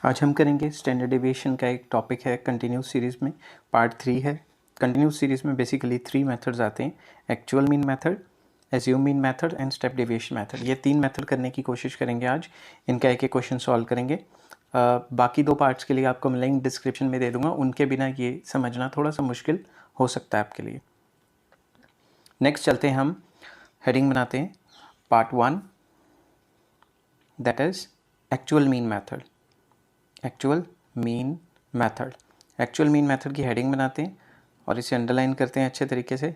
आज हम करेंगे स्टैंडर्ड डेविएशन का एक टॉपिक है कंटिन्यूस सीरीज़ में, पार्ट 3 है। कंटिन्यूस सीरीज़ में बेसिकली 3 मेथड्स आते हैं, actual mean method, assume mean method and step deviation method. ये 3 मेथड करने की कोशिश करेंगे आज। इनका एक एक क्वेश्चन सॉल्व करेंगे। बाकी 2 पार्ट्स के लिए आपको मैं लिंक डिस्क्रिप्शन में दे दूंगा, उनके बिना ये समझना थोड़ा सा मुश्किल हो सकता है आपके लिए। नेक्स्ट चलते हैं, हम हेडिंग बनाते हैं part 1, that is actual mean method. Actual mean method, actual mean method की हेडिंग बनाते हैं और इसे अंडरलाइन करते हैं अच्छे तरीके से।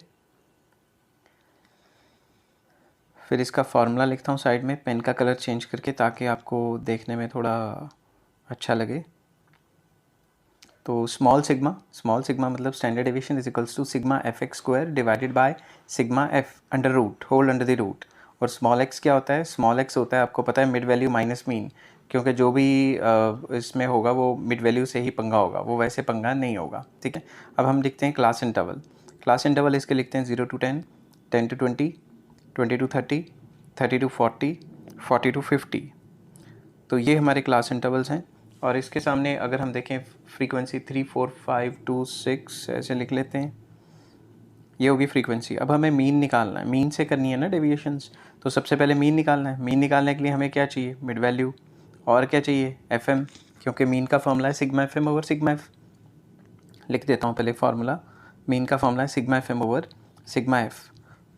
फिर इसका फॉर्मूला लिखता हूँ साइड में पेन का कलर चेंज करके, ताकि आपको देखने में थोड़ा अच्छा लगे। तो स्मॉल सिग्मा मतलब standard deviation is equals to sigma F X square divided by sigma F under root whole under the root. और स्मॉल एक्स क्या होता है? स्मॉल एक्स होता है, आपको पता है, मिड वैल्यू माइनस मीन, क्योंकि जो भी इसमें होगा वो मिड वैल्यू से ही पंगा होगा, वो वैसे पंगा नहीं होगा। ठीक है, अब हम लिखते हैं क्लास इंटरवल। क्लास इंटरवल इसके लिखते हैं 0 to 10, 10 to 20, 20 to 30, 30 to 40, 40 to 50। तो ये हमारे क्लास इंटरवल्स हैं। और इसके सामने अगर हम देखें फ्रीक्वेंसी 3, 4, 5, 2, 6 ऐसे लिख लेते हैं, ये होगी फ्रीक्वेंसी। अब हमें मीन निकालना है, मीन से करनी है ना डेविएशंस, तो सबसे पहले मीन निकालना है। मीन निकालने के लिए हमें क्या चाहिए? Mid value. और क्या चाहिए? एफ एम, क्योंकि मीन का फॉर्मूला है sigma F M over sigma F. लिख देता हूँ पहले फार्मूला, मीन का फॉर्मूला है sigma F M over sigma F.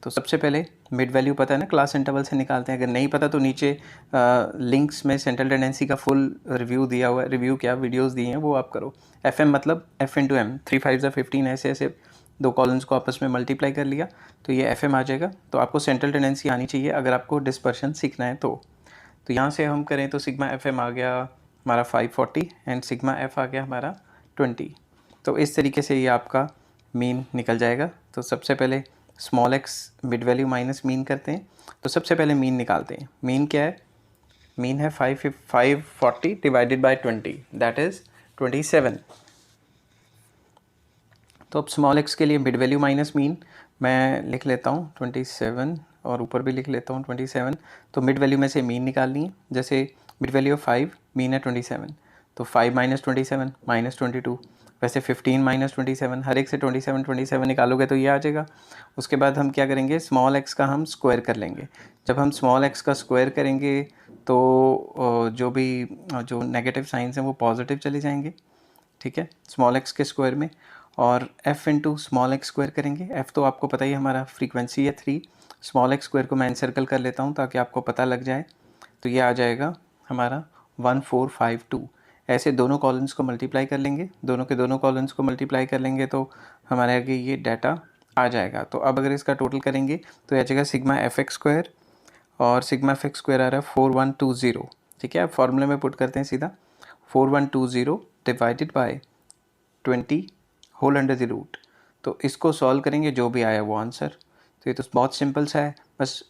तो सबसे पहले मिड वैल्यू पता है ना, क्लास इंटरवल से निकालते हैं। अगर नहीं पता तो नीचे लिंक्स में सेंट्रल टेंडेंसी का फुल रिव्यू दिया हुआ है, रिव्यू क्या वीडियोस दिए हैं वो आप करो। एफ एम मतलब एफ इंटू एम, 3 5 15, ऐसे ऐसे 2 कॉलम्स को आपस में मल्टीप्लाई कर लिया तो ये एफ एम आ जाएगा। तो आपको सेंट्रल टेंडेंसी आनी चाहिए अगर आपको डिस्पर्शन सीखना है तो यहाँ से हम करें तो सिग्मा एफ एम आ गया हमारा 540 एंड सिग्मा एफ आ गया हमारा 20। तो इस तरीके से ये आपका मीन निकल जाएगा। तो सबसे पहले small x mid value minus mean करते हैं, तो सबसे पहले मीन निकालते हैं। मीन क्या है? मीन है 540 डिवाइडेड बाय 20, दैट इज़ 27। तो अब स्मॉल एक्स के लिए मिड वैल्यू माइनस मीन मैं लिख लेता हूँ 27, और ऊपर भी लिख लेता हूँ 27। तो मिड वैल्यू में से मीन निकालनी है। जैसे मिड वैल्यू ऑफ 5, मीन है 27, तो 5 माइनस 27 माइनस 22। वैसे 15 माइनस 27, हर एक से 27 निकालोगे तो ये आ जाएगा। उसके बाद हम क्या करेंगे? स्मॉल एक्स का हम स्क्वायर कर लेंगे। जब हम स्मॉल एक्स का स्क्वायर करेंगे तो जो नेगेटिव साइंस हैं वो पॉजिटिव चले जाएंगे। ठीक है, स्मॉल एक्स के स्क्वायर में। और f into small x square करेंगे। f तो आपको पता ही हमारा फ्रीक्वेंसी है 3। स्मॉल एक्स स्क्वायर को मैं एनसर्कल कर लेता हूँ ताकि आपको पता लग जाए। तो ये आ जाएगा हमारा 1452। ऐसे दोनों कॉलम्स को मल्टीप्लाई कर लेंगे, दोनों के दोनों कॉलम्स को मल्टीप्लाई कर लेंगे तो हमारे आगे ये डाटा आ जाएगा। तो अब अगर इसका टोटल करेंगे तो आ जाएगा सिग्मा एफ एक्स स्क्वायर, और सिग्मा एफ एक्स स्क्वायर आ रहा है 4120। ठीक है, अब फॉर्मूले में पुट करते हैं सीधा, 4120 divided by 20 whole under the root. तो इसको सॉल्व करेंगे, जो भी आया वो आंसर। तो ये तो बहुत सिंपल सा है। बस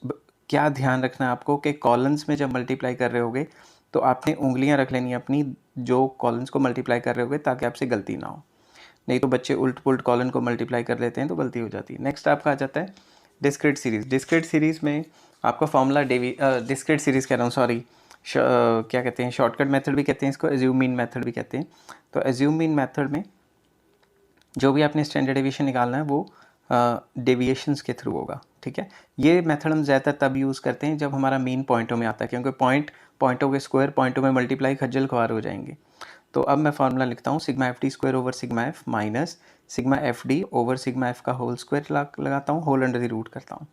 क्या ध्यान रखना है आपको कि कॉलम्स में जब मल्टीप्लाई कर रहे होगे तो आपने उंगलियां रख लेनी अपनी जो कॉलम्स को मल्टीप्लाई कर रहे होगे, ताकि आपसे गलती ना हो। नहीं तो बच्चे उल्ट पुल्ट कॉलम को मल्टीप्लाई कर लेते हैं तो गलती हो जाती है। नेक्स्ट आपका आ जाता है डिस्क्रीट सीरीज़। डिस्क्रीट सीरीज़ में आपका फॉर्मूला डिस्क्रीट सीरीज़ कह रहा हूँ, सॉरी, क्या कहते हैं, शॉर्टकट मेथड भी कहते हैं इसको, एज्यूम मीन मेथड भी कहते हैं। तो एज्यूम मीन मेथड में जो भी आपने स्टैंडर्ड डेविएशन निकालना है वो डेविएशंस के थ्रू होगा। ठीक है, ये मेथड हम ज़्यादातर तब यूज़ करते हैं जब हमारा मीन पॉइंटों में आता है, क्योंकि पॉइंटों के स्क्वायर पॉइंटों में मल्टीप्लाई खज्जल खुआर हो जाएंगे। तो अब मैं फार्मूला लिखता हूँ sigma F D square over sigma F minus sigma F D over sigma F का होल स्क्वायर लगाता हूँ, होल अंडर द रूट करता हूँ।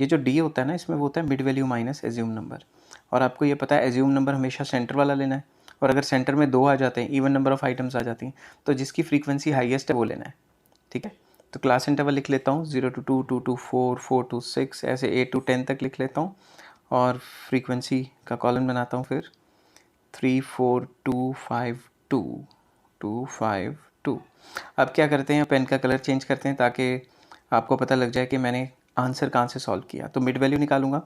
ये जो डी होता है ना, इसमें वो होता है mid value minus assume number. और आपको ये पता है एज्यूम नंबर हमेशा सेंटर वाला लेना है, और अगर सेंटर में 2 आ जाते हैं, इवन नंबर ऑफ आइटम्स आ जाती हैं, तो जिसकी फ्रीक्वेंसी हाईएस्ट है वो लेना है। ठीक है, तो क्लास इंटरवल लिख लेता हूँ 0 to 2, 2 to 4, 4 to 6, ऐसे 8 to 10 तक लिख लेता हूँ। और फ्रीक्वेंसी का कॉलम बनाता हूँ फिर 3, 4, 2, 5, 2, 2, 5, 2। अब क्या करते हैं, पेन का कलर चेंज करते हैं ताकि आपको पता लग जाए कि मैंने आंसर कहाँ से सॉल्व किया। तो मिड वैल्यू निकालूंगा।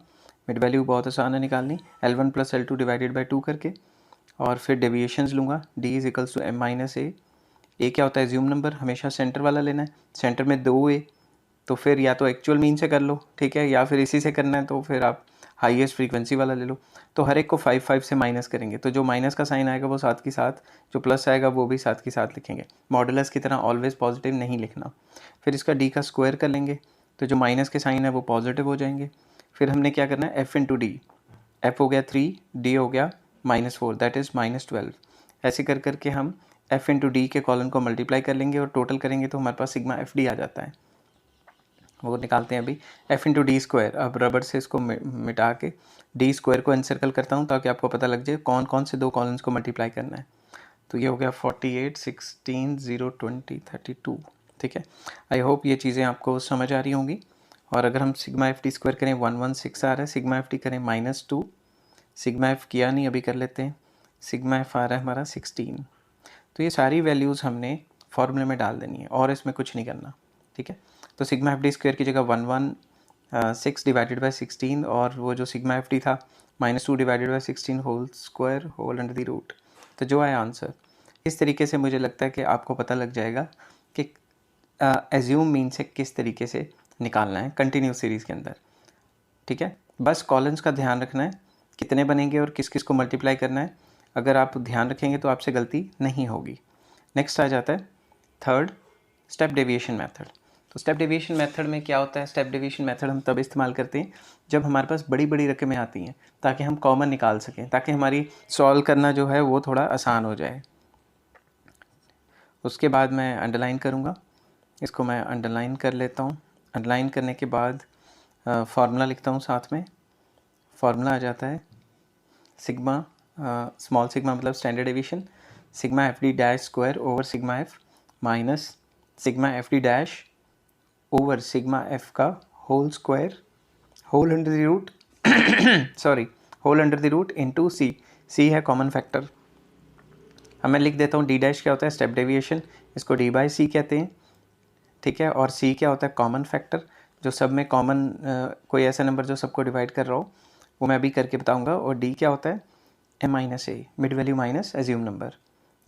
मिड वैल्यू बहुत आसान है निकालनी, L1 + L2 डिवाइडेड बाई 2 करके। और फिर डेविएशंस लूँगा, D is equals to M minus A क्या होता है? एज्यूम नंबर, हमेशा सेंटर वाला लेना है। सेंटर में 2 ए, तो फिर या तो एक्चुअल मीन से कर लो, ठीक है, या फिर इसी से करना है तो फिर आप हाईएस्ट फ्रीक्वेंसी वाला ले लो, तो हर एक को 5 से माइनस करेंगे, तो जो माइनस का साइन आएगा वो साथ के साथ, जो प्लस आएगा वो भी साथ के साथ लिखेंगे। मॉडुलस की तरह ऑलवेज पॉजिटिव नहीं लिखना। फिर इसका डी का स्क्वायर कर लेंगे, तो जो माइनस के साइन है वो पॉजिटिव हो जाएंगे। फिर हमने क्या करना है, एफ इंटू डी, एफ हो गया 3, डी हो गया -4, दैट इज़ -12। ऐसे कर करके हम एफ इंटू डी के कॉलम को मल्टीप्लाई कर लेंगे और टोटल करेंगे तो हमारे पास सिग्मा एफ डी आ जाता है। वो निकालते हैं अभी, एफ इंटू डी स्क्वायर। अब रबर से इसको मिटा के डी स्क्वायर को एनसर्कल करता हूँ ताकि आपको पता लग जाए कौन कौन से दो कॉलम्स को मल्टीप्लाई करना है। तो ये हो गया 48, 16, 0, 20, 32। ठीक है, आई होप ये चीज़ें आपको समझ आ रही होंगी। और अगर हम सिग्मा एफ डी स्क्वायर करें 116 आ रहा है, सिग्मा एफ डी करें -2, सिग्मा एफ किया नहीं, अभी कर लेते हैं। सिग्मा एफ आ रहा है हमारा 16। तो ये सारी वैल्यूज़ हमने फॉर्मूले में डाल देनी है और इसमें कुछ नहीं करना। ठीक है, तो सिग्मा एफ डी स्क्वायर की जगह 116 डिवाइडेड बाई 16, और वो जो सिग्मा एफ डी था -2 divided by 16 whole square whole under the root. तो जो है आंसर, इस तरीके से मुझे लगता है कि आपको पता लग जाएगा कि एज्यूम मीन से किस तरीके से निकालना है कंटिन्यूस सीरीज़ के अंदर। ठीक है, बस कॉलम्स का ध्यान रखना है कितने बनेंगे और किस किस को मल्टीप्लाई करना है। अगर आप ध्यान रखेंगे तो आपसे गलती नहीं होगी। नेक्स्ट आ जाता है थर्ड, स्टेप डेविएशन मेथड। तो स्टेप डेविएशन मेथड में क्या होता है, स्टेप डेविएशन मेथड हम तब इस्तेमाल करते हैं जब हमारे पास बड़ी बड़ी रकमें आती हैं, ताकि हम कॉमन निकाल सकें, ताकि हमारी सॉल्व करना जो है वो थोड़ा आसान हो जाए। उसके बाद मैं अंडरलाइन करूँगा, इसको मैं अंडरलाइन कर लेता हूँ। अंडरलाइन करने के बाद फार्मूला लिखता हूँ साथ में। फार्मूला आ जाता है सिग्मा, स्मॉल सिग्मा मतलब standard deviation, sigma F D dash square over sigma F minus sigma F D dash over sigma F का whole square whole under the root sorry whole under the root into C. C है common factor. अब मैं लिख देता हूँ D dash क्या होता है, स्टेप डेविएशन, इसको डी बाई सी कहते हैं। ठीक है, और सी क्या होता है, कॉमन फैक्टर, जो सब में कॉमन कोई ऐसा नंबर जो सबको डिवाइड कर रहा हो, वो मैं अभी करके बताऊँगा। और डी क्या होता है, M minus A, mid value minus assume number.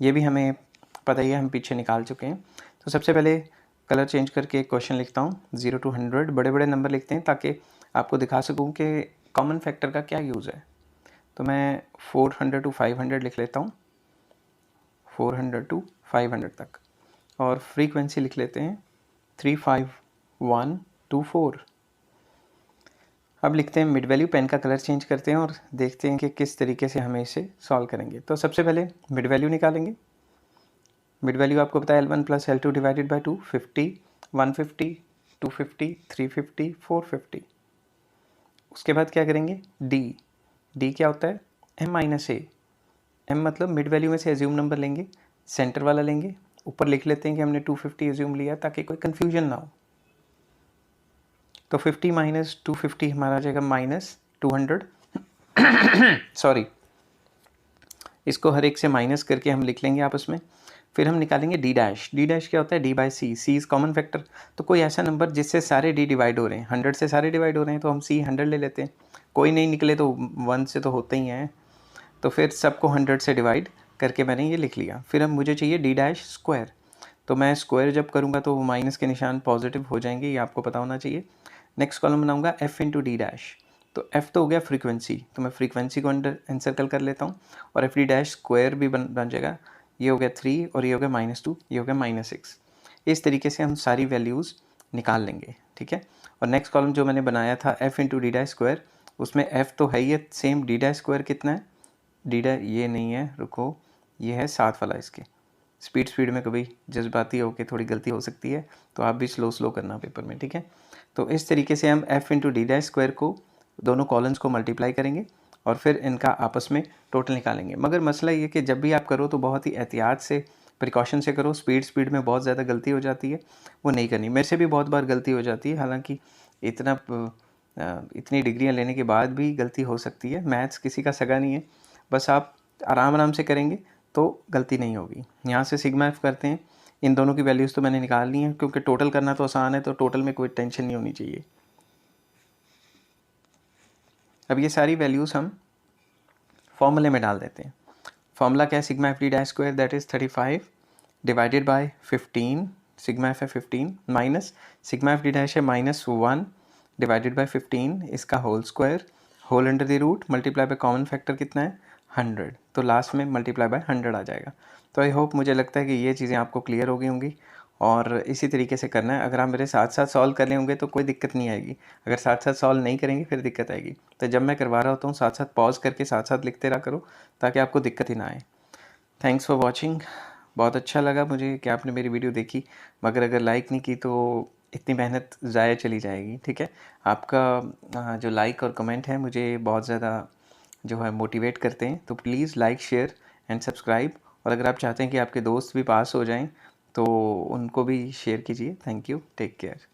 ये भी हमें पता ही है, हम पीछे निकाल चुके हैं। तो सबसे पहले कलर चेंज करके एक क्वेश्चन लिखता हूँ, 0 to 100 बड़े बड़े नंबर लिखते हैं ताकि आपको दिखा सकूँ कि कॉमन फैक्टर का क्या यूज़ है। तो मैं 400 to 500 लिख लेता हूँ, 400 to 500 तक, और फ्रीक्वेंसी लिख लेते हैं 35124। अब लिखते हैं मिड वैल्यू, पेन का कलर चेंज करते हैं और देखते हैं कि किस तरीके से हमें इसे सॉल्व करेंगे। तो सबसे पहले मिड वैल्यू निकालेंगे। मिड वैल्यू आपको पता है L1 + L2 डिवाइडेड बाई 2, 50, 150, 250, 350, 450। उसके बाद क्या करेंगे, डी। डी क्या होता है, M माइनस ए। M मतलब मिड वैल्यू में से एज्यूम नंबर लेंगे, सेंटर वाला लेंगे, ऊपर लिख लेते हैं कि हमने 250 एज्यूम लिया ताकि कोई कन्फ्यूजन ना हो। तो 50 माइनस 250 हमारा आ जाएगा -200 सॉरी, इसको हर एक से माइनस करके हम लिख लेंगे आपस में। फिर हम निकालेंगे डी डैश। डी डैश क्या होता है, D by C. C is common factor, तो कोई ऐसा नंबर जिससे सारे डी डिवाइड हो रहे हैं, 100 से सारे डिवाइड हो रहे हैं, तो हम सी 100 ले लेते हैं। कोई नहीं निकले तो 1 से तो होते ही हैं, तो फिर सबको 100 से डिवाइड करके मैंने ये लिख लिया। फिर अब मुझे चाहिए डी डैश स्क्वायर, तो मैं स्क्वायर जब करूँगा तो माइनस के निशान पॉजिटिव हो जाएंगे, ये आपको पता होना चाहिए। नेक्स्ट कॉलम बनाऊँगा एफ इंटू डी डैश। तो एफ़ तो हो गया फ्रीक्वेंसी, तो मैं फ्रीक्वेंसी को अंडर एनसर्कल कर लेता हूँ, और एफ डी डैश स्क्वायर भी बन जाएगा। ये हो गया 3 और ये हो गया -2, ये हो गया -6। इस तरीके से हम सारी वैल्यूज़ निकाल लेंगे। ठीक है, और नेक्स्ट कॉलम जो मैंने बनाया था F into D dash square, उसमें एफ़ तो है ही सेम, डी डैश स्क्वायर कितना है, डी डैश ये नहीं है, रुको, ये है 7 वाला। इसके स्पीड में कभी जज्बाती होकर थोड़ी गलती हो सकती है, तो आप भी स्लो करना पेपर में। ठीक है, तो इस तरीके से हम F into D dash square को दोनों कॉलम्स को मल्टीप्लाई करेंगे और फिर इनका आपस में टोटल निकालेंगे। मगर मसला ये कि जब भी आप करो तो बहुत ही एहतियात से, प्रिकॉशन से करो। स्पीड में बहुत ज़्यादा गलती हो जाती है, वो नहीं करनी। मेरे से भी बहुत बार गलती हो जाती है, हालांकि इतनी डिग्रियां लेने के बाद भी गलती हो सकती है। मैथ्स किसी का सगा नहीं है, बस आप आराम से करेंगे तो गलती नहीं होगी। यहाँ से सिग्मा एफ करते हैं, इन दोनों की वैल्यूज़ तो मैंने निकाल ली हैं, क्योंकि टोटल करना तो आसान है, तो टोटल में कोई टेंशन नहीं होनी चाहिए। अब ये सारी वैल्यूज़ हम फॉर्मूले में डाल देते हैं। फॉर्मूला क्या है, sigma F D dash square that is 35 divided by 15, sigma F है 15, minus sigma F D dash है -1 डिवाइडेड बाय 15, इसका whole square whole under the root multiply by common factor कितना है 100, तो लास्ट में मल्टीप्लाई बाय 100 आ जाएगा। तो I hope, मुझे लगता है कि ये चीज़ें आपको क्लियर हो गई होंगी और इसी तरीके से करना है। अगर आप मेरे साथ साथ सॉल्व कर रहे होंगे तो कोई दिक्कत नहीं आएगी, अगर साथ साथ सॉल्व नहीं करेंगे फिर दिक्कत आएगी। तो जब मैं करवा रहा होता हूँ साथ साथ पॉज करके साथ साथ लिखते रहा करो ताकि आपको दिक्कत ही ना आए। Thanks for watching. बहुत अच्छा लगा मुझे कि आपने मेरी वीडियो देखी, मगर अगर लाइक नहीं की तो इतनी मेहनत ज़ाया चली जाएगी। ठीक है, आपका जो लाइक और कमेंट है मुझे बहुत ज़्यादा जो है मोटिवेट करते हैं। तो please like, share and subscribe. और अगर आप चाहते हैं कि आपके दोस्त भी पास हो जाएं तो उनको भी शेयर कीजिए। Thank you, take care.